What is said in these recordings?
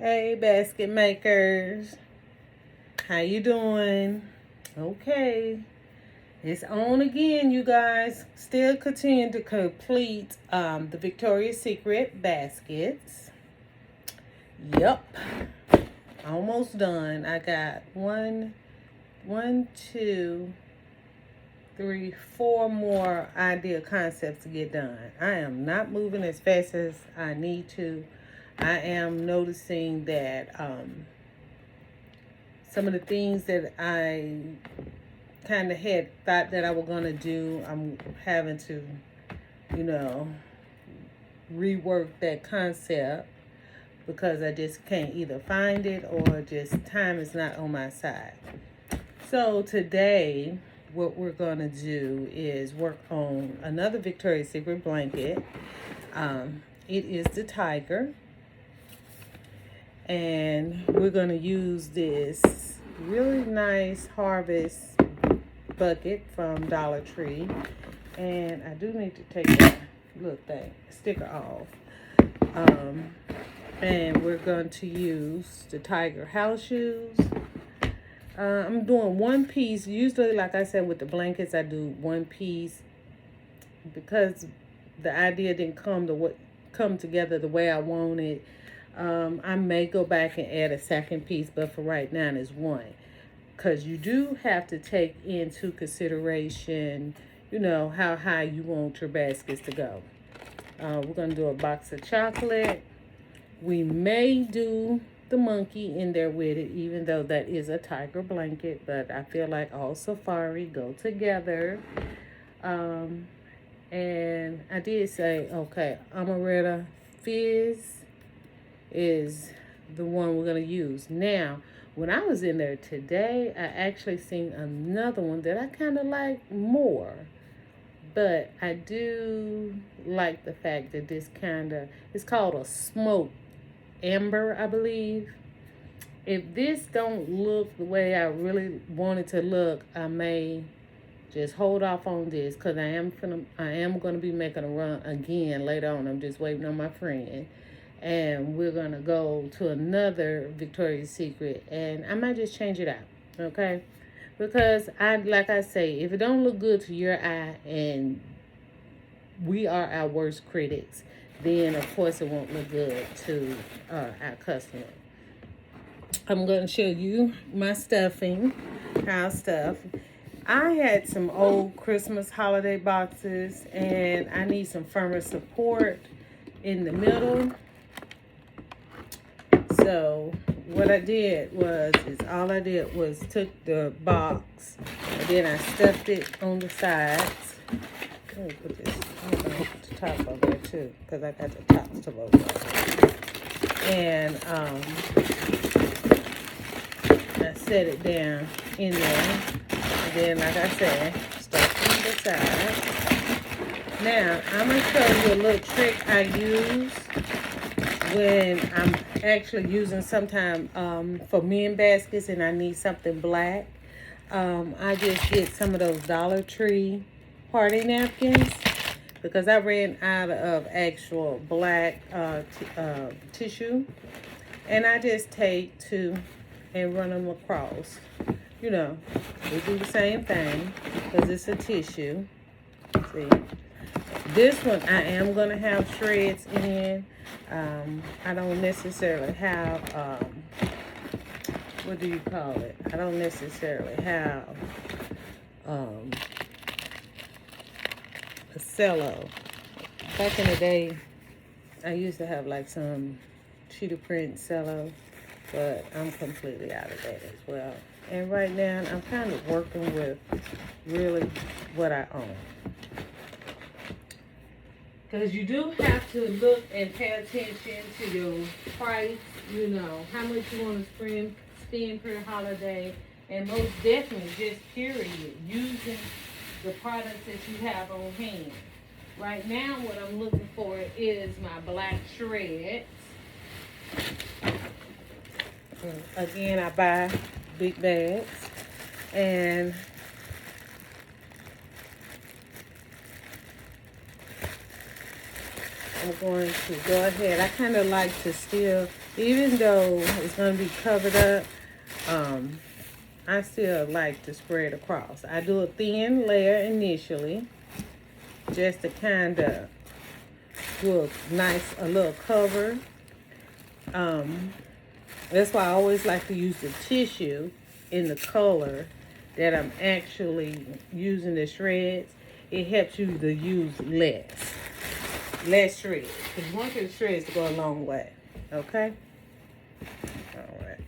Hey, basket makers. How you doing? Okay. It's on again, you guys. Still continue to complete the Victoria's Secret baskets. Yup. Almost done. I got one, two, three, four more idea concepts to get done. I am not moving as fast as I need to. I am noticing that some of the things that I kind of had thought that I was going to do, I'm having to, rework that concept because I just can't either find it or just time is not on my side. So today, what we're going to do is work on another Victoria's Secret blanket. It is the Tiger. And we're going to use this really nice Harvest bucket from Dollar Tree. And I do need to take that little sticker off. And we're going to use the Tiger house shoes. I'm doing one piece. Usually, like I said, with the blankets, I do one piece because the idea didn't come together the way I wanted. I may go back and add a second piece, but for right now, it's one. Because you do have to take into consideration, how high you want your baskets to go. We're going to do a box of chocolate. We may do the monkey in there with it, even though that is a Tiger blanket. But I feel like all safari go together. And I did say, okay, Amaretta Fizz is the one we're going to use. Now, when I was in there today, I actually seen another one that I kind of like more. But I do like the fact that this it's called a smoked amber, I believe. If this don't look the way I really want it to look, I may just hold off on this because I am going to be making a run again later on. I'm just waiting on my friend. And we're going to go to another Victoria's Secret. And I might just change it out. Okay? Because, like I say, if it don't look good to your eye and we are our worst critics, then, of course, it won't look good to our customer. I'm going to show you my stuffing, house stuff. I had some old Christmas holiday boxes, and I need some firmer support in the middle. So what I did was took the box and then I stuffed it on the sides. Let me put this. I'm gonna put the top over there too, because I got the tops to both of them. And I set it down in there. And then, like I said, stuffed on the side. Now I'm gonna show you a little trick I use when I'm actually using sometime for men baskets and I need something black. I just get some of those Dollar Tree party napkins because I ran out of actual black tissue, and I just take two and run them across. They do the same thing because it's a tissue. See, this one I am going to have shreds in. I don't necessarily have, what do you call it? I don't necessarily have a cello. Back in the day, I used to have like some cheetah print cello, but I'm completely out of that as well. And right now, I'm kind of working with really what I own. Because you do have to look and pay attention to your price, how much you want to spend per holiday. And most definitely, just period, using the products that you have on hand. Right now, what I'm looking for is my black shreds. Again, I buy big bags. And I'm going to go ahead. I kind of like to still, even though it's going to be covered up, I still like to spread across. I do a thin layer initially, just to kind of do a little cover. That's why I always like to use the tissue in the color that I'm actually using the shreds. It helps you to use less shreds. Because you want your shreds to go a long way. Okay? Alright.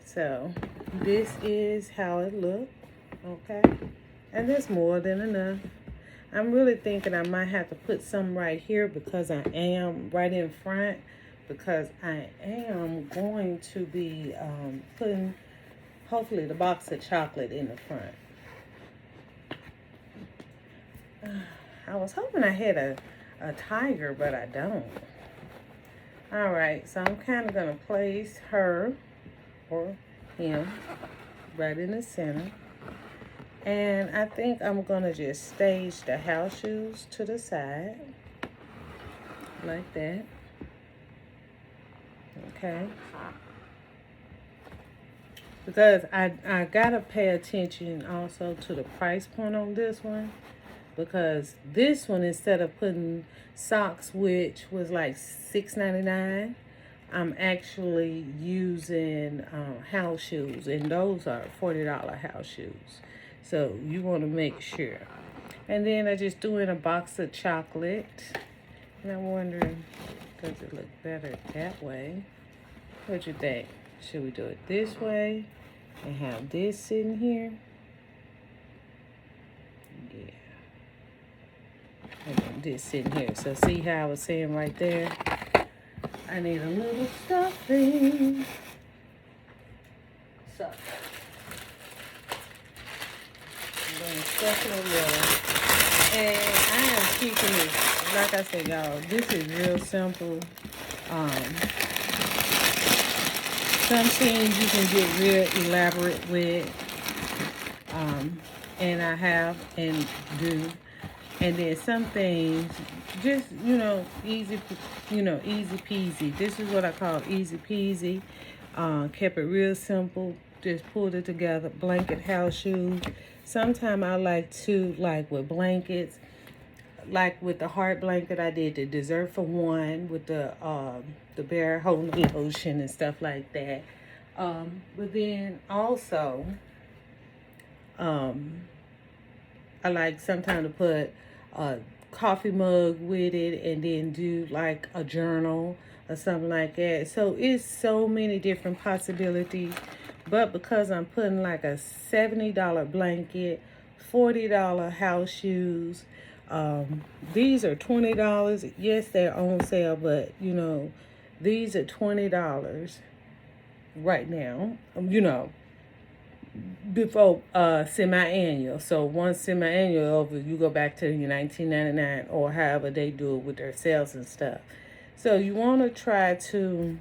So, this is how it looks. Okay? And there's more than enough. I'm really thinking I might have to put some right here because I am right in front. Because I am going to be putting, hopefully, the box of chocolate in the front. I was hoping I had a tiger, but I don't. Alright, so I'm kind of going to place her or him right in the center. And I think I'm going to just stage the house shoes to the side. Like that. Okay. Because I got to pay attention also to the price point on this one. Because this one, instead of putting socks, which was like $6.99, I'm actually using house shoes. And those are $40 house shoes. So you want to make sure. And then I just threw in a box of chocolate. And I'm wondering, does it look better that way? What you think? Should we do it this way and have this sitting here? Yeah. And then this sitting here. So see how I was saying right there? I need a little stuffing. So I'm going to stuff it a little. And I am keeping it, like I said, y'all, this is real simple. Some things you can get real elaborate with, and I have and do. And then some things, just, easy peasy. This is what I call easy peasy. Kept it real simple. Just pulled it together. Blanket house shoes. Sometimes I like to, like with blankets, like with the heart blanket, I did the dessert for one with the bear holding the lotion and stuff like that. But then also, I like sometimes to put a coffee mug with it and then do like a journal or something like that. So it's so many different possibilities. But because I'm putting like a $70 blanket, $40 house shoes, these are $20. Yes, they're on sale, but these are $20 right now. Before semi-annual. So once semi-annual over, you go back to your $19.99 or however they do it with their sales and stuff. So you want to try to,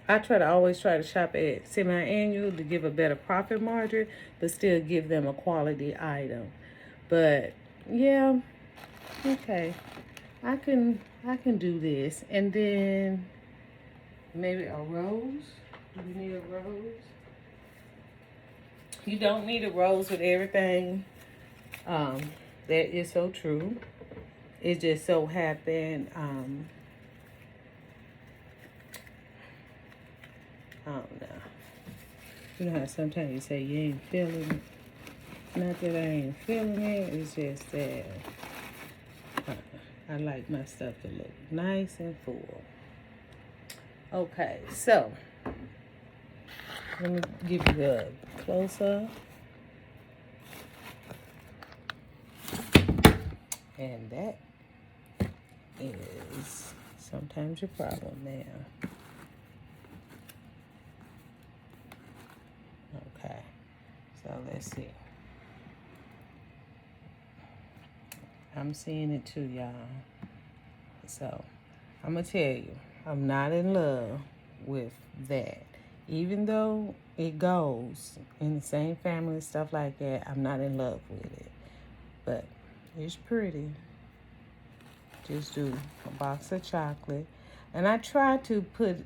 I always try to shop at semi-annual to give a better profit margin, but still give them a quality item. But yeah, okay, I can do this. And then maybe a rose. Do we need a rose? You don't need a rose with everything. That is so true. It just so happened, I don't know. You know how sometimes you say you ain't feeling it. Not that I ain't feeling it. It's just that I like my stuff to look nice and full. Okay, so let me give you a close-up. And that is sometimes your problem now. Okay, so let's see. I'm seeing it too, y'all. So I'm going to tell you, I'm not in love with that. Even though it goes in the same family and stuff like that, I'm not in love with it. But it's pretty. just do a box of chocolate. And I try to put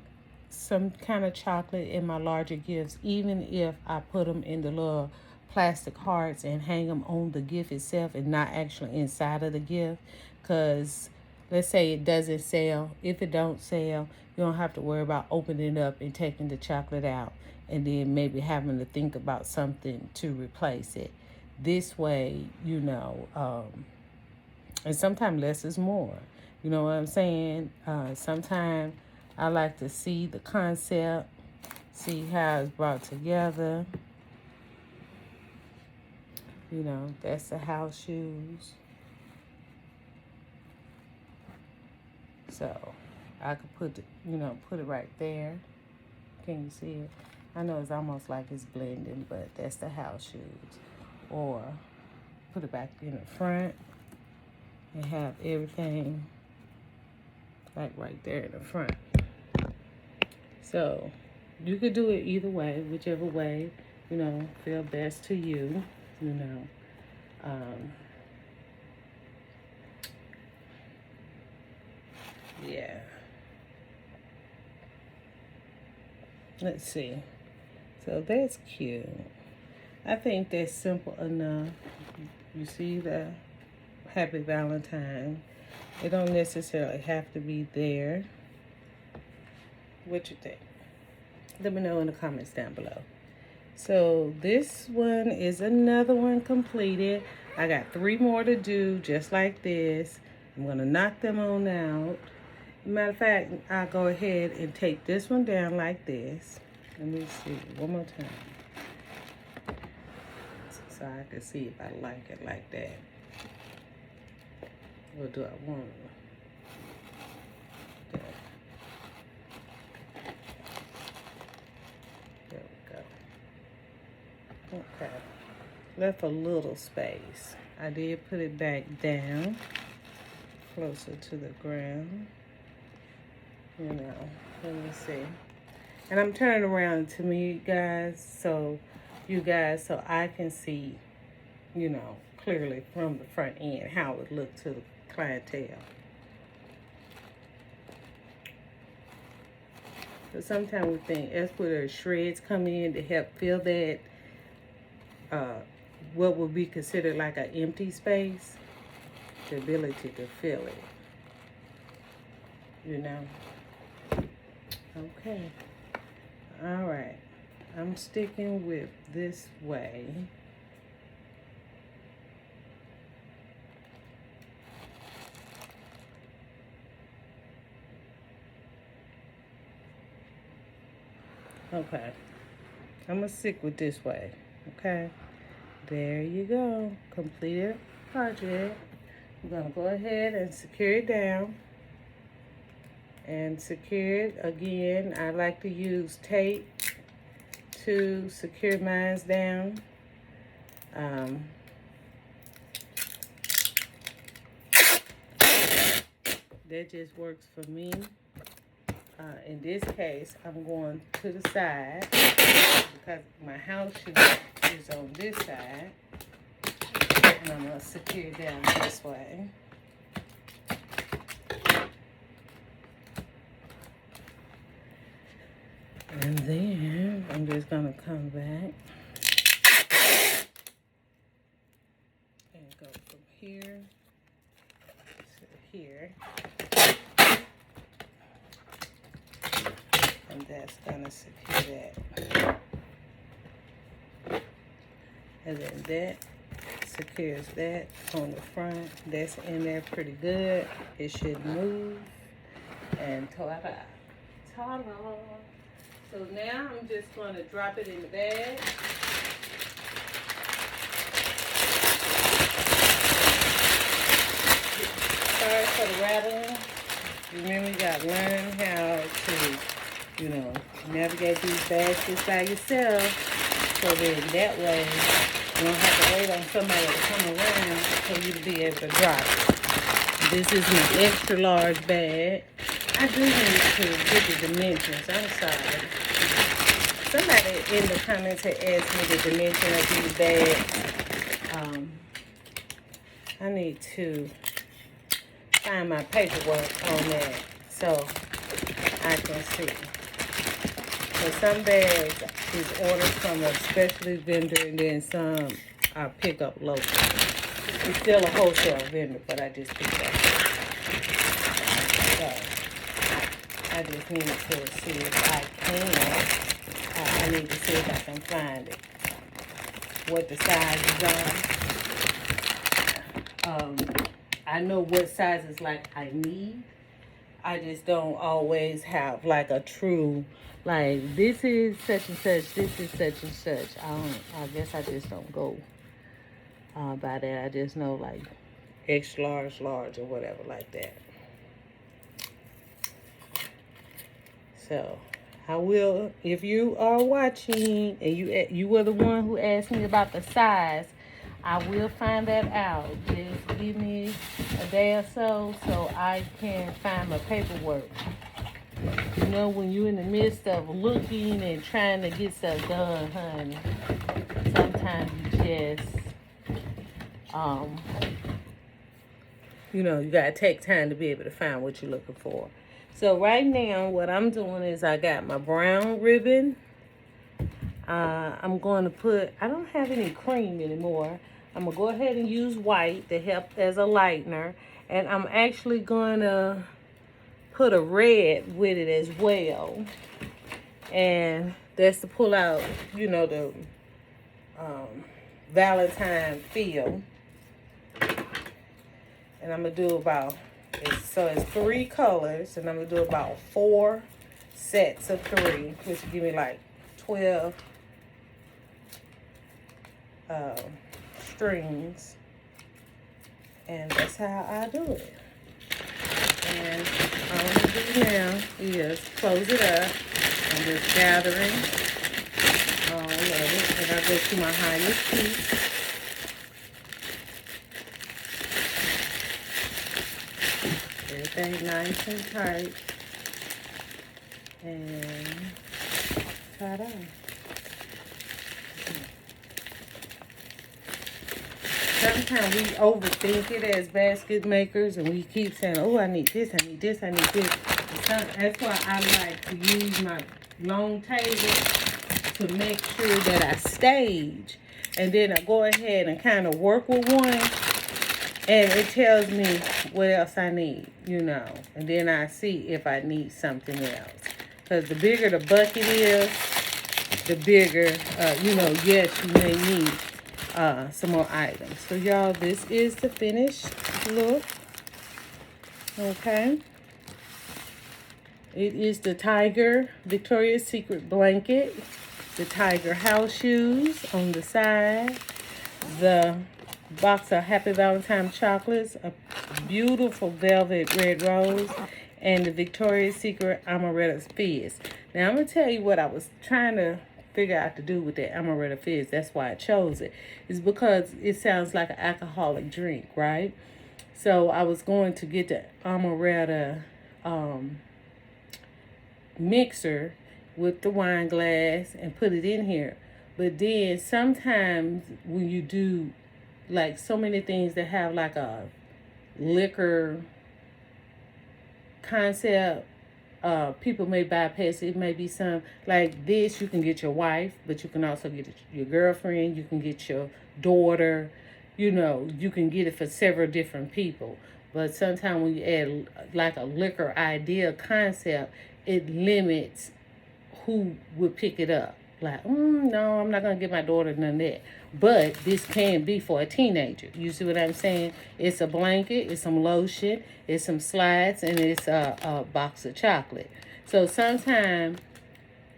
some kind of chocolate in my larger gifts, even if I put them in the little plastic hearts and hang them on the gift itself and not actually inside of the gift. Because let's say it doesn't sell. If it don't sell, you don't have to worry about opening it up and taking the chocolate out and then maybe having to think about something to replace it. This way, and sometimes less is more. You know what I'm saying? Sometimes I like to see the concept, see how it's brought together. That's the house shoes. So I could put it right there. Can you see it? I know it's almost like it's blending, but that's the house shoes. Or put it back in the front and have everything like right there in the front. So you could do it either way, whichever way, feel best to you, yeah. Let's see. So that's cute. I think that's simple enough. You see the Happy Valentine. It don't necessarily have to be there. What you think? Let me know in the comments down below. So this one is another one completed. I got 3 more to do just like this. I'm going to knock them on out. Matter of fact, I'll go ahead and take this one down like this. Let me see one more time, so I can see if I like it like that. Or do I want that? There we go. Okay. Left a little space. I did put it back down, closer to the ground. Let me see. And I'm turning around to me, guys, so I can see, clearly from the front end how it looked to the clientele. But sometimes we think that's where the shreds come in to help fill that, what would be considered like an empty space, the ability to fill it, Okay. All right. I'm sticking with this way. Okay. I'm going to stick with this way. Okay. There you go. Completed project. I'm going to go ahead and secure it down. And secure it again. I like to use tape to secure mine down. That just works for me. In this case, I'm going to the side because my house is on this side. And I'm going to secure it down this way. And then I'm just going to come back and go from here to here. And that's going to secure that. And then that secures that on the front. That's in there pretty good. It should move. And ta-da. Ta-da. So now I'm just going to drop it in the bag. Sorry for the rattling. Remember, you got to learn how to, navigate these bags just by yourself. So then that way, you don't have to wait on somebody to come around for you to be able to drop it. This is an extra large bag. I do need to get the dimensions. I'm sorry. Somebody in the comments had asked me the dimension of these bags. I need to find my paperwork on that so I can see. So some bags is ordered from a specialty vendor, and then some I pick up local. It's still a wholesale vendor, but I just picked up. So I just needed to see if I can. I need to see if I can find it. What the sizes are. I know what sizes like I need. I just don't always have like a true, like this is such and such, this is such and such. I guess I just don't go by that. I just know like extra large, large, or whatever like that. So I will, if you are watching and you were the one who asked me about the size, I will find that out. Just give me a day or so I can find my paperwork. You know, when you're in the midst of looking and trying to get stuff done, honey, sometimes you just, you know, you gotta take time to be able to find what you're looking for. So right now, what I'm doing is I got my brown ribbon. I'm going to put, I don't have any cream anymore. I'm going to go ahead and use white to help as a lightener. And I'm actually going to put a red with it as well. And that's to pull out, you know, the Valentine feel. And I'm going to do about, so it's 3 colors. And I'm going to do about 4 sets of 3, which will give me like 12 strings, and that's how I do it. And all I'm going to do now is close it up and just gathering all of it, and I go to my highest piece. Everything nice and tight, and tie it on. Sometimes we overthink it as basket makers, and we keep saying, oh, I need this, I need this, I need this. That's why I like to use my long table to make sure that I stage. And then I go ahead and kind of work with one, and it tells me what else I need, you know. And then I see if I need something else. Because the bigger the bucket is, the bigger, you know, yes, you may need some more items. So y'all, this is the finished look. Okay, it is the Tiger Victoria's Secret blanket, the Tiger house shoes on the side, the box of Happy Valentine chocolates, a beautiful velvet red rose, and the Victoria's Secret Amaretto Fizz. Now I'm gonna tell you what I was trying to figure out to do with that Amaretto Fizz. That's why I chose it. It's because it sounds like an alcoholic drink, right? So I was going to get the Amaretto mixer with the wine glass and put it in here. But then sometimes when you do like so many things that have like a liquor concept, people may bypass it. It may be some like this. You can get your wife, but you can also get your girlfriend. You can get your daughter. You know, you can get it for several different people. But sometimes when you add like a liquor idea concept, it limits who would pick it up. Like, no, I'm not going to give my daughter none of that. But this can be for a teenager. You see what I'm saying? It's a blanket, it's some lotion, it's some slides, and it's a box of chocolate. So sometimes,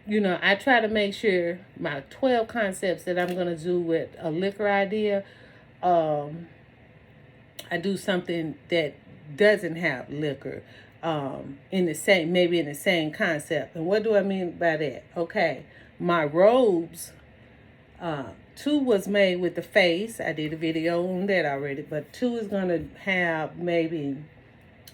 you know, I try to make sure my 12 concepts that I'm going to do with a liquor idea, I do something that doesn't have liquor in the same, maybe in the same concept. And what do I mean by that? Okay, my robes, 2 was made with the face. I did a video on that already, but 2 is going to have maybe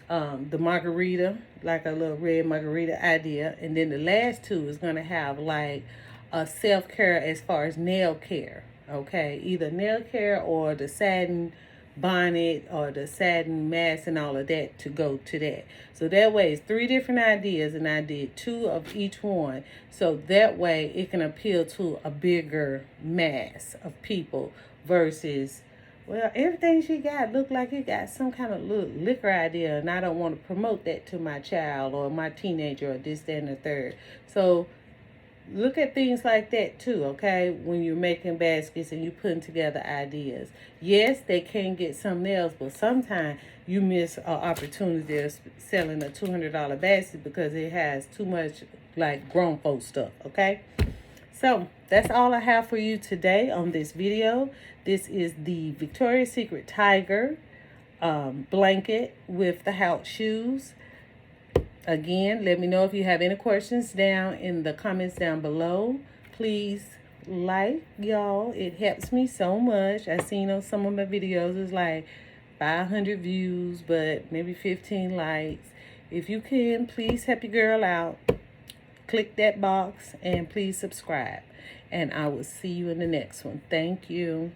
the margarita, like a little red margarita idea. And then the last 2 is going to have like a self-care as far as nail care. Okay, either nail care or the satin bonnet or the satin mask and all of that to go to that. So that way it's 3 different ideas, and I did 2 of each one. So that way it can appeal to a bigger mass of people versus, well, everything she got looked like it got some kind of little liquor idea, and I don't want to promote that to my child or my teenager or this, that, and the third. So look at things like that too, okay? When you're making baskets and you're putting together ideas. Yes, they can get something else, but sometimes you miss an opportunity of selling a $200 basket because it has too much like grown folk stuff, okay? So that's all I have for you today on this video. This is the Victoria's Secret Tiger blanket with the house shoes. Again, let me know if you have any questions down in the comments down below. Please like, y'all. It helps me so much. I seen on some of my videos it's like 500 views, but maybe 15 likes. If you can, please help your girl out. Click that box and please subscribe. And I will see you in the next one. Thank you.